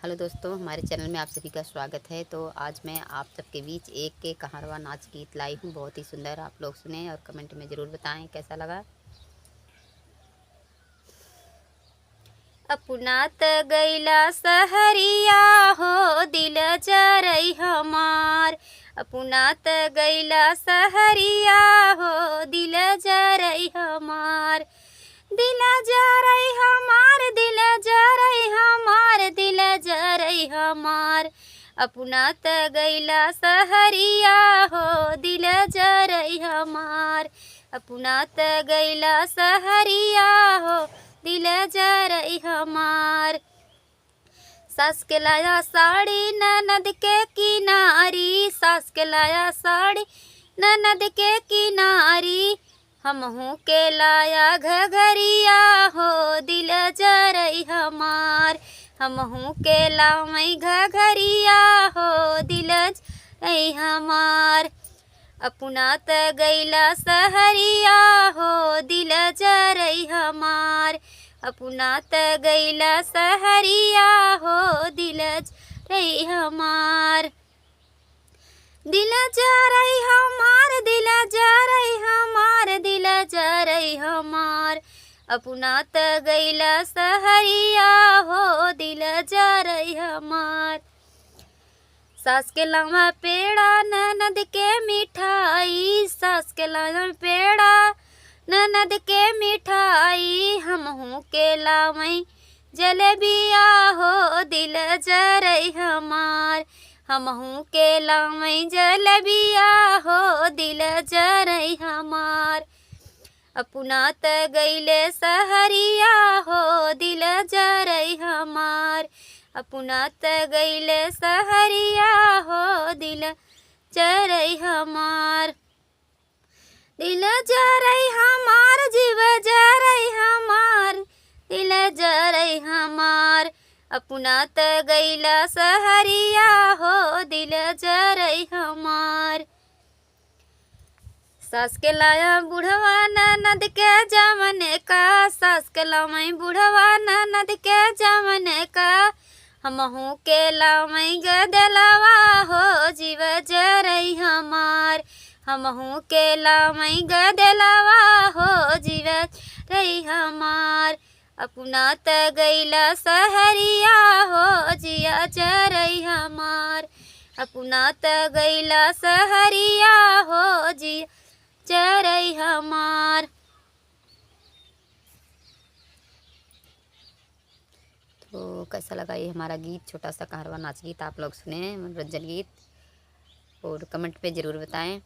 Hello दोस्तों, हमारे channel में आप सभी का स्वागत है। तो आज मैं आप सबके बीच एक के कहारवा नाच गीत लाई हूँ। बहुत ही सुंदर, आप लोग सुने और कमेंट में ज़रूर बताएं कैसा लगा। अपना त गैला सहरिया हो दिल जरई हमार, अपना त गैला सहरिया हो दिल जरई हमार, दिल जरई हमार, दिल जरई हमार, दिल जरई हमार, अपना त गैला सहरिया हो दिल जरई हमार, अपना त गैला सहरिया हो दिल जरई हमार। सास के लाया साड़ी ननद के किनारी, सास के लाया साड़ी ननद के किनारी, हमहू के लाया घघरिया हो दिल जरई हमार, हमहू के लावई घघरिया हो दिल जरई हमार, अपना त गैला सहरिया हो दिल जरई हमार, अपना त गैला सहरिया हो दिल जरई हमार, दिल जरई हमार, दिल जरई हमार, दिल जरई हमार, अपना त गैला सहरिया हो दिल जरई हमार। सास के लावा पेड़ा ननद के मिठाई, सास के लावा पेड़ा ननद के मिठाई, हमहू के लावई जलेबिया हो दिल जरई हमार, हमहू के लावई जलेबिया हो दिल जरई हमार, अपना त गैले सहरिया हो दिल जरई हमार, अपना त गैले सहरिया हो दिल जरई हमार, दिल जरई हमार, जीव जरई हमार, दिल जरई हमार, अपना त गैला सहरिया हो दिल जरई हमार। सास के लाया बुढ़वा ननद के जमने का, सास के लावई बुढ़वा ननद के जमने का, हमहू के लावई गदलवा हो जीव जरई हमार, हमहू के लावई गदलवा हो जीव जरई हमार, अपना त गैला सहरिया हो जिया जरई हमार, अपना त गैला सहरिया हो जिया जरई हमार। तो कैसा लगा ये हमारा गीत, छोटा सा कहारवा नाच गीत आप लोग सुने, मनोरंजन गीत, और कमेंट पे ज़रूर बताएं।